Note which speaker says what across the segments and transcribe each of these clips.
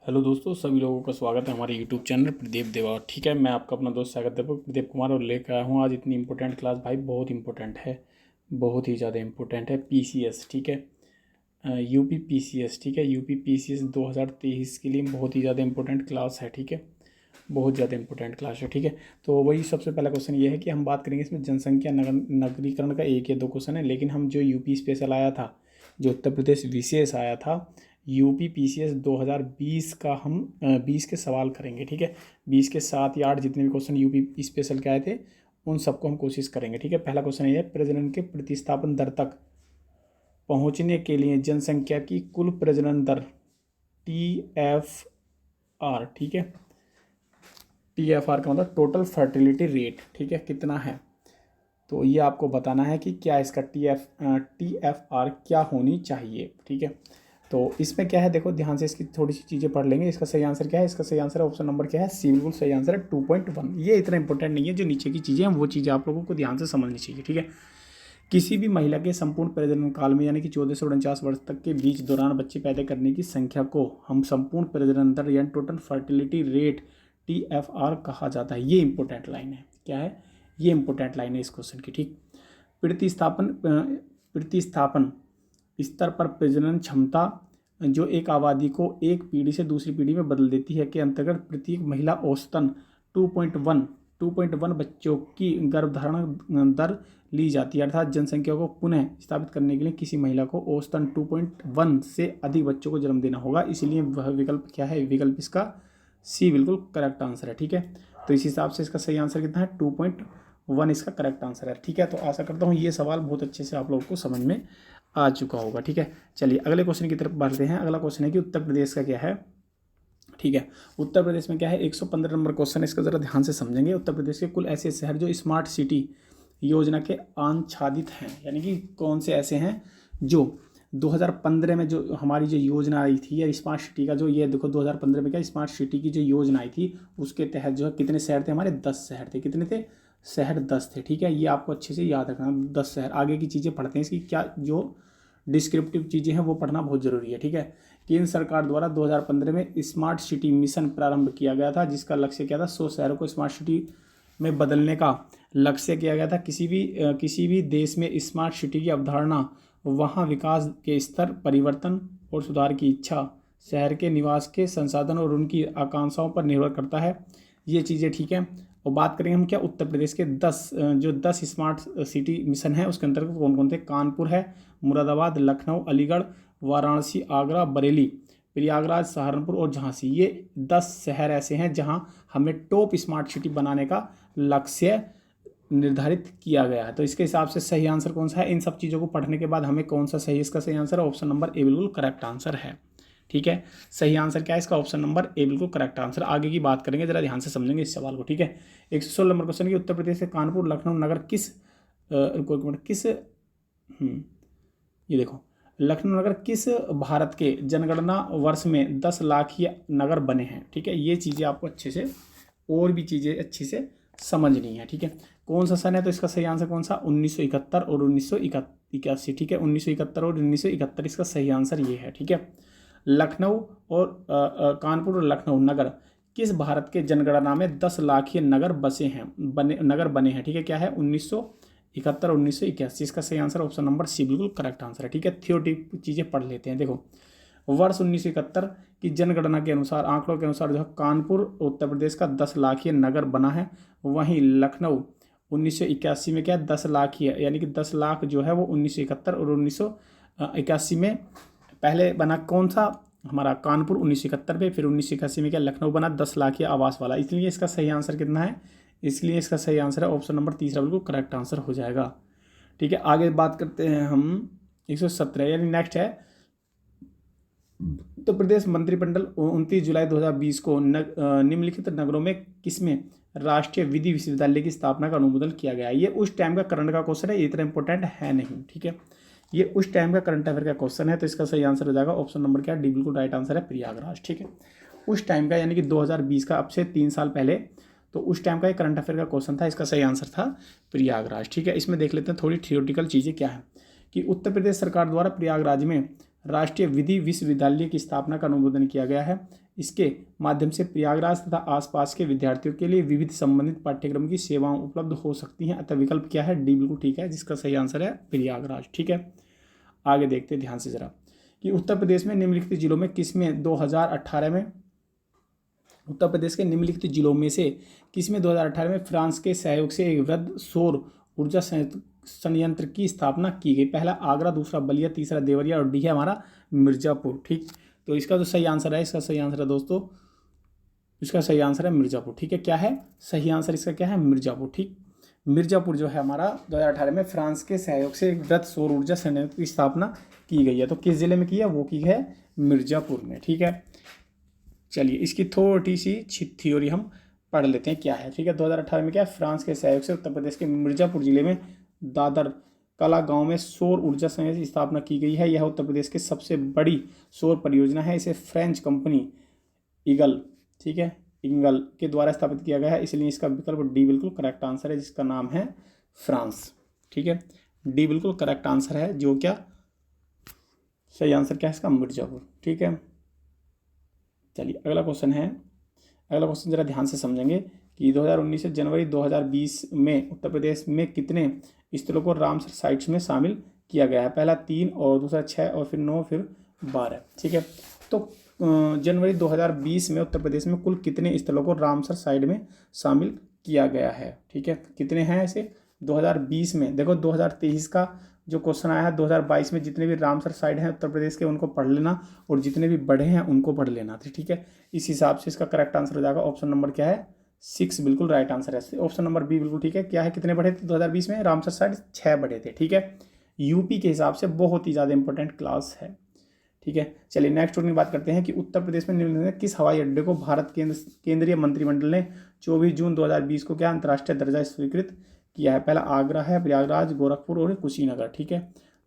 Speaker 1: Hello दोस्तों, सभी लोगों का स्वागत है हमारे यूट्यूब चैनल प्रदीप देवा। ठीक है, मैं आपका अपना दोस्त सागर देवक प्रदीप कुमार और लेकर आया हूँ आज इतनी इंपॉर्टेंट क्लास। भाई बहुत इंपॉर्टेंट है, बहुत ही ज़्यादा इंपॉर्टेंट है। पीसीएस, ठीक है, यूपी पीसीएस, ठीक है, यूपी पीसीएस 2023 के लिए बहुत ही ज़्यादा इंपॉर्टेंट क्लास है। ठीक है, बहुत ज़्यादा इंपॉर्टेंट क्लास है। ठीक है, तो वही सबसे पहला क्वेश्चन ये है कि हम बात करेंगे इसमें जनसंख्या नगरीकरण का एक या दो क्वेश्चन है, लेकिन हम जो यूपी स्पेशल आया था, जो उत्तर प्रदेश विशेष आया था यूपी पीसीएस 2020 का, हम 20 के सवाल करेंगे। ठीक है, 20 के 7 या 8 जितने भी क्वेश्चन यूपी स्पेशल के आए थे उन सबको हम कोशिश करेंगे। ठीक है, पहला क्वेश्चन ये है, प्रजनन के प्रतिस्थापन दर तक पहुंचने के लिए जनसंख्या की कुल प्रजनन दर TFR, ठीक है, TFR का मतलब टोटल फर्टिलिटी रेट, ठीक है, कितना है। तो ये आपको बताना है कि क्या इसका TFR क्या होनी चाहिए। ठीक है, तो इसमें क्या है, देखो ध्यान से इसकी थोड़ी सी चीज़ें पढ़ लेंगे। इसका सही आंसर क्या है, इसका सही आंसर ऑप्शन नंबर क्या है सी, बिल्कुल सही आंसर है 2.1। ये इतना इंपॉर्टेंट नहीं है, जो नीचे की चीज़ें हैं वो चीज़ें आप लोगों को ध्यान से समझनी चाहिए। ठीक है, किसी भी महिला के संपूर्ण प्रजनन काल में यानी कि 14 से 49 वर्ष तक के बीच दौरान बच्चे पैदा करने की संख्या को हम संपूर्ण प्रजनन दर यानी टोटल फर्टिलिटी रेट TFR कहा जाता है। ये इंपॉर्टेंट लाइन है, क्या है, ये इंपॉर्टेंट लाइन है इस क्वेश्चन की। ठीक, प्रतिस्थापन स्तर पर प्रजनन क्षमता जो एक आबादी को एक पीढ़ी से दूसरी पीढ़ी में बदल देती है के अंतर्गत प्रत्येक महिला औसतन 2.1 बच्चों की गर्भधारण दर ली जाती है। अर्थात जनसंख्या को पुनः स्थापित करने के लिए किसी महिला को औसतन 2.1 से अधिक बच्चों को जन्म देना होगा। इसलिए वह विकल्प क्या है, विकल्प इसका सी बिल्कुल करेक्ट आंसर है। ठीक है, तो इस हिसाब से इसका सही आंसर कितना है, 2.1 इसका करेक्ट आंसर है। ठीक है, तो आशा करता हूँ ये सवाल बहुत अच्छे से आप लोगों को समझ में आ चुका होगा। ठीक है, चलिए अगले क्वेश्चन की तरफ बढ़ते हैं। अगला क्वेश्चन है कि उत्तर प्रदेश का क्या है। ठीक है, उत्तर प्रदेश में क्या है, 115 नंबर क्वेश्चन है। इसका जरा ध्यान से समझेंगे। उत्तर प्रदेश के कुल ऐसे शहर जो स्मार्ट सिटी योजना के आच्छादित हैं, यानी कि कौन से ऐसे हैं जो 2015 में जो हमारी जो योजना आई थी या स्मार्ट सिटी का, जो ये देखो 2015 में क्या स्मार्ट सिटी की जो योजना आई थी उसके तहत जो है कितने शहर थे हमारे, 10 शहर थे। कितने थे, शहर 10 थे। ठीक है, ये आपको अच्छे से याद रखना, 10 शहर। आगे की चीज़ें पढ़ते हैं, इसकी क्या जो डिस्क्रिप्टिव चीज़ें हैं वो पढ़ना बहुत ज़रूरी है। ठीक है, केंद्र सरकार द्वारा 2015 में स्मार्ट सिटी मिशन प्रारंभ किया गया था, जिसका लक्ष्य क्या था, 100 शहरों को स्मार्ट सिटी में बदलने का लक्ष्य किया गया था। किसी भी देश में स्मार्ट सिटी की अवधारणा वहाँ विकास के स्तर, परिवर्तन और सुधार की इच्छा, शहर के निवास के संसाधन और उनकी आकांक्षाओं पर निर्भर करता है। ये चीज़ें ठीक है। और बात करेंगे हम क्या, उत्तर प्रदेश के 10 स्मार्ट सिटी मिशन है उसके अंतर्गत कौन कौन थे, कानपुर है, मुरादाबाद, लखनऊ, अलीगढ़, वाराणसी, आगरा, बरेली, प्रयागराज, सहारनपुर और झांसी। ये 10 शहर ऐसे हैं जहां हमें टॉप स्मार्ट सिटी बनाने का लक्ष्य निर्धारित किया गया है। तो इसके हिसाब से सही आंसर कौन सा है, इन सब चीज़ों को पढ़ने के बाद हमें कौन सा सही, इसका सही आंसर ऑप्शन नंबर ए बिल्कुल करेक्ट आंसर है। ठीक है, सही आंसर क्या है इसका, ऑप्शन नंबर ए बिल्कुल करेक्ट आंसर। आगे की बात करेंगे, जरा ध्यान से समझेंगे इस सवाल को। ठीक है, 116 नंबर क्वेश्चन की उत्तर प्रदेश के कानपुर लखनऊ नगर ये देखो, लखनऊ नगर किस भारत के जनगणना वर्ष में 10 लाख नगर बने हैं। ठीक है, ये चीज़ें आपको अच्छे से और भी चीज़ें अच्छे से समझनी है। ठीक है, कौन सा सन है, तो इसका सही आंसर कौन सा, 1971 और 1981। ठीक है, 1971 और 1971 इसका सही आंसर ये है। ठीक है, लखनऊ और कानपुर और लखनऊ नगर किस भारत के जनगणना में 10 लाख नगर बने हैं। ठीक है, क्या है, 1971 1981। इसका सही आंसर ऑप्शन नंबर सी बिल्कुल करेक्ट आंसर है। ठीक है, थ्योरेटिक चीज़ें पढ़ लेते हैं। देखो, वर्ष 1971 की जनगणना के अनुसार, आंकड़ों के अनुसार जो है कानपुर उत्तर प्रदेश का 10 लाख नगर बना है। वहीं लखनऊ 1981 में क्या 10 लाख ही है, यानी कि 10 लाख जो है वो 1971 और 1981 में पहले बना कौन सा, हमारा कानपुर 1971 पे, फिर 1981 में क्या लखनऊ बना 10 लाख आवास वाला। इसलिए इसका सही आंसर कितना है, इसलिए इसका सही आंसर है ऑप्शन नंबर तीसरा बिल्कुल करेक्ट आंसर हो जाएगा। ठीक है, आगे बात करते हैं हम 117, यानी नेक्स्ट है, उत्तर प्रदेश मंत्रिमंडल 29 जुलाई 2020 को निम्नलिखित नगरों में किसमें राष्ट्रीय विधि विश्वविद्यालय की स्थापना का अनुमोदन किया गया। ये उस टाइम का करंट का क्वेश्चन है, ये इतना इंपॉर्टेंट है नहीं। ठीक है, ये उस टाइम का करंट अफेयर का क्वेश्चन है, तो इसका सही आंसर हो जाएगा ऑप्शन नंबर क्या, डी बिल्कुल राइट आंसर है, प्रयागराज। ठीक है, उस टाइम का यानी कि 2020 का, अब से 3 साल पहले, तो उस टाइम का एक करंट अफेयर का क्वेश्चन था, इसका सही आंसर था प्रयागराज। ठीक है, इसमें देख लेते हैं थोड़ी थियोरटिकल चीज़ें क्या है, कि उत्तर प्रदेश सरकार द्वारा प्रयागराज में राष्ट्रीय विधि विश्वविद्यालय की स्थापना का अनुमोदन किया गया है। इसके माध्यम से प्रयागराज तथा आसपास के विद्यार्थियों के लिए विविध संबंधित पाठ्यक्रम की सेवाएं उपलब्ध हो सकती हैं। अतः विकल्प क्या है? डी बिल्कुल ठीक है, जिसका सही आंसर है प्रयागराज। ठीक है, आगे देखते हैं ध्यान से जरा कि उत्तर प्रदेश में निम्नलिखित जिलों में किसमें 2018 में उत्तर प्रदेश के निम्नलिखित जिलों में से किसमें 2018 में फ्रांस के सहयोग से एक वृहद सौर ऊर्जा संयंत्र की स्थापना की गई? पहला आगरा, दूसरा बलिया, तीसरा देवरिया और डी है हमारा मिर्जापुर। ठीक, तो इसका जो सही आंसर है, इसका सही आंसर है दोस्तों, इसका सही आंसर है मिर्जापुर। ठीक है, क्या है सही आंसर इसका? क्या है? मिर्जापुर। ठीक, मिर्जापुर जो है हमारा 2018 में फ्रांस के सहयोग से एक वृहद सौर ऊर्जा संयंत्र की स्थापना की गई है। तो किस जिले में की है? वो की है मिर्जापुर में। ठीक है, चलिए इसकी थोड़ी सी थ्योरी हम पढ़ लेते हैं क्या है। ठीक है, 2018 में क्या है? फ्रांस के सहयोग से उत्तर प्रदेश के मिर्जापुर जिले में दादर कला गांव में सौर ऊर्जा संयंत्र की स्थापना की गई है। यह उत्तर प्रदेश की सबसे बड़ी सौर परियोजना है। इसे फ्रेंच कंपनी ईगल, ठीक है, इंगल के द्वारा स्थापित किया गया है, इसलिए इसका विकल्प डी बिल्कुल करेक्ट आंसर है, जिसका नाम है फ्रांस। ठीक है, डी बिल्कुल करेक्ट आंसर है, जो क्या सही आंसर क्या है इसका? मिर्जापुर। ठीक है, चलिए अगला क्वेश्चन है। अगला क्वेश्चन जरा ध्यान से समझेंगे कि 2019 से जनवरी 2020 में उत्तर प्रदेश में कितने स्थलों को रामसर साइट्स में शामिल किया गया है? पहला 3 और दूसरा 6 और फिर 9 फिर 12। ठीक है, तो जनवरी 2020 में उत्तर प्रदेश में कुल कितने स्थलों को रामसर साइट में शामिल किया गया है? ठीक है, कितने हैं ऐसे 2020 में? देखो 2023 का जो क्वेश्चन आया है, 2022 में जितने भी रामसर साइट हैं उत्तर प्रदेश के उनको पढ़ लेना, और जितने भी बड़े हैं उनको पढ़ लेना। ठीक है, इस हिसाब से इसका करेक्ट आंसर हो जाएगा ऑप्शन नंबर क्या है? 6 बिल्कुल राइट आंसर है। ऑप्शन नंबर बी बिल्कुल ठीक है। क्या है? कितने बढ़े थे 2020 में रामसर साइट? 6 बढ़े थे। ठीक है, यूपी के हिसाब से बहुत ही ज़्यादा इंपॉर्टेंट क्लास है। ठीक है, चलिए नेक्स्ट टॉपिक की बात करते हैं कि उत्तर प्रदेश में निम्नलिखित किस हवाई अड्डे को भारत केंद्रीय मंत्रिमंडल ने 24 जून 2020 को क्या अंतर्राष्ट्रीय दर्जा स्वीकृत किया है? पहला आगरा है, प्रयागराज, गोरखपुर और कुशीनगर। ठीक है,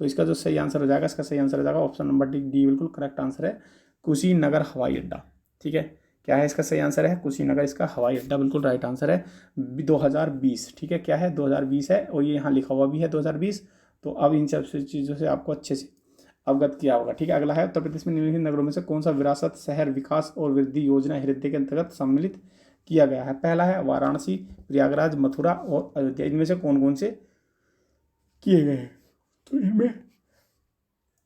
Speaker 1: तो इसका जो सही आंसर हो जाएगा, इसका सही आंसर हो जाएगा ऑप्शन नंबर डी बिल्कुल करेक्ट आंसर है, कुशीनगर हवाई अड्डा। ठीक है, क्या है इसका सही आंसर है? कुशीनगर इसका हवाई अड्डा बिल्कुल राइट आंसर है 2020। ठीक है, क्या है? 2020 है, और ये यहाँ लिखा हुआ भी है 2020। तो अब इन सब चीज़ों से आपको अच्छे से अवगत किया होगा। ठीक है, अगला है उत्तर प्रदेश में निम्नलिखित नगरों में से कौन सा विरासत शहर विकास और वृद्धि योजना हृदय के अंतर्गत सम्मिलित किया गया है? पहला है वाराणसी, प्रयागराज, मथुरा और अयोध्या। इनमें से कौन कौन से किए गए हैं? तो इनमें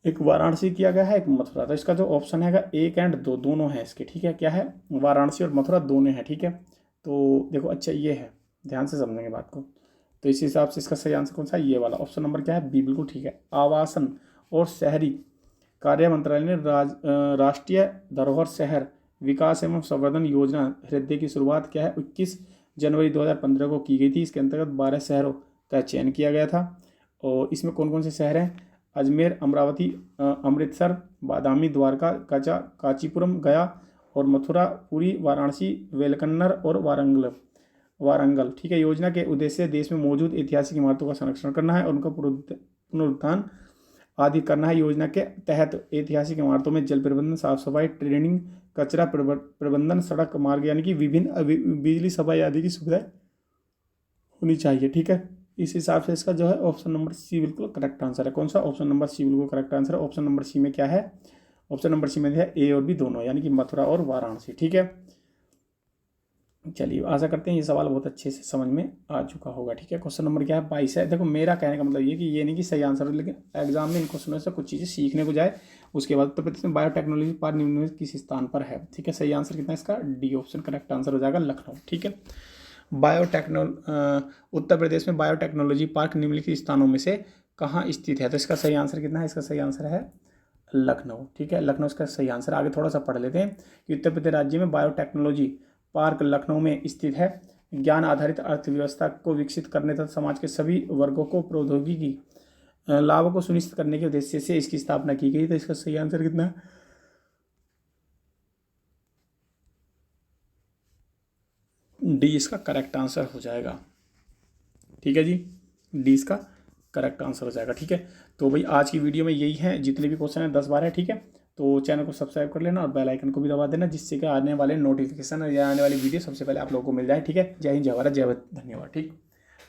Speaker 1: एक वाराणसी किया गया है, एक मथुरा। तो इसका जो ऑप्शन है 1 और 2 दोनों है इसके। ठीक है, क्या है? वाराणसी और मथुरा दोनों हैं। ठीक है, तो देखो अच्छा ये है, ध्यान से समझेंगे बात को। तो इस हिसाब से इसका सही आंसर कौन सा है? ये वाला ऑप्शन नंबर क्या है? बी बिल्कुल ठीक है। आवासन और शहरी कार्य मंत्रालय ने राष्ट्रीय धरोहर शहर विकास एवं संवर्धन योजना हृदय की शुरुआत क्या है? 21 जनवरी 2015 को की गई थी। इसके अंतर्गत 12 शहरों का चयन किया गया था, और इसमें कौन कौन से शहर हैं? अजमेर, अमरावती, अमृतसर, बादामी, द्वारका, कांचीपुरम, गया और मथुरा, पुरी, वाराणसी, वेलकन्नर और वारंगल। ठीक है, योजना के उद्देश्य देश में मौजूद ऐतिहासिक इमारतों का संरक्षण करना है और उनका पुनरुत्थान आदि करना है। योजना के तहत ऐतिहासिक इमारतों में जल प्रबंधन, साफ सफाई, ट्रेनिंग, कचरा प्रबंधन, सड़क मार्ग यानी कि विभिन्न बिजली सफाई आदि की सुविधाएं होनी चाहिए। ठीक है, इस हिसाब से इसका जो है ऑप्शन नंबर सी बिल्कुल करेक्ट आंसर है। कौन सा? ऑप्शन नंबर सी बिल्कुल करेक्ट आंसर है। ऑप्शन नंबर सी में क्या है? ऑप्शन नंबर सी में है ए और बी दोनों, यानी कि मथुरा और वाराणसी। ठीक है, चलिए आशा करते हैं ये सवाल बहुत अच्छे से समझ में आ चुका होगा। ठीक है, क्वेश्चन नंबर क्या है? 22 है। देखो मेरा कहने का मतलब ये कि ये नहीं कि सही आंसर हो, लेकिन एग्जाम में इन क्वेश्चनों से कुछ चीज़ें सीखने को जाए। उसके बाद उत्तर प्रदेश में बायोटेक्नोलॉजी पार्क निम्नलिखित किस स्थान पर है? ठीक है, सही आंसर कितना है इसका? डी ऑप्शन करेक्ट आंसर हो जाएगा लखनऊ। ठीक है, उत्तर प्रदेश में बायोटेक्नोलॉजी पार्क निम्नलिखित स्थानों में से कहाँ स्थित है? तो इसका सही आंसर कितना है? इसका सही आंसर है लखनऊ। ठीक है, लखनऊ इसका सही आंसर। आगे थोड़ा सा पढ़ लेते हैं कि उत्तर प्रदेश राज्य में बायोटेक्नोलॉजी पार्क लखनऊ में स्थित है। ज्ञान आधारित अर्थव्यवस्था को विकसित करने तथा समाज के सभी वर्गों को प्रौद्योगिकी लाभों को सुनिश्चित करने के उद्देश्य से इसकी स्थापना की गई। तो इसका सही आंसर कितना है? डी इसका करेक्ट आंसर हो जाएगा। ठीक है जी, डी इसका करेक्ट आंसर हो जाएगा। ठीक है, तो भाई आज की वीडियो में यही है, जितने भी क्वेश्चन हैं 10-12 है। ठीक है, तो चैनल को सब्सक्राइब कर लेना और बेल आइकन को भी दबा देना, जिससे कि आने वाले नोटिफिकेशन या आने वाली वीडियो सबसे पहले आप लोगों को मिल जाए। ठीक है, जय हिंद, जय भारत, जय धन्यवाद। ठीक,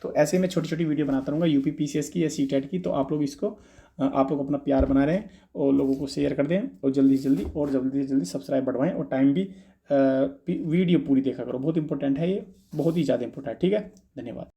Speaker 1: तो ऐसे ही मैं छोटी छोटी वीडियो बनाता रहूँगा यूपी PCS की या CTET की, तो आप लोग इसको आप लोग अपना प्यार बना रहे हैं और लोगों को शेयर कर दें और जल्दी से जल्दी और जल्दी से जल्दी सब्सक्राइब बढ़वाएं और टाइम भी वीडियो पूरी देखा करो, बहुत इंपॉर्टेंट है ये, बहुत ही ज़्यादा इंपॉर्टेंट है। ठीक है, धन्यवाद।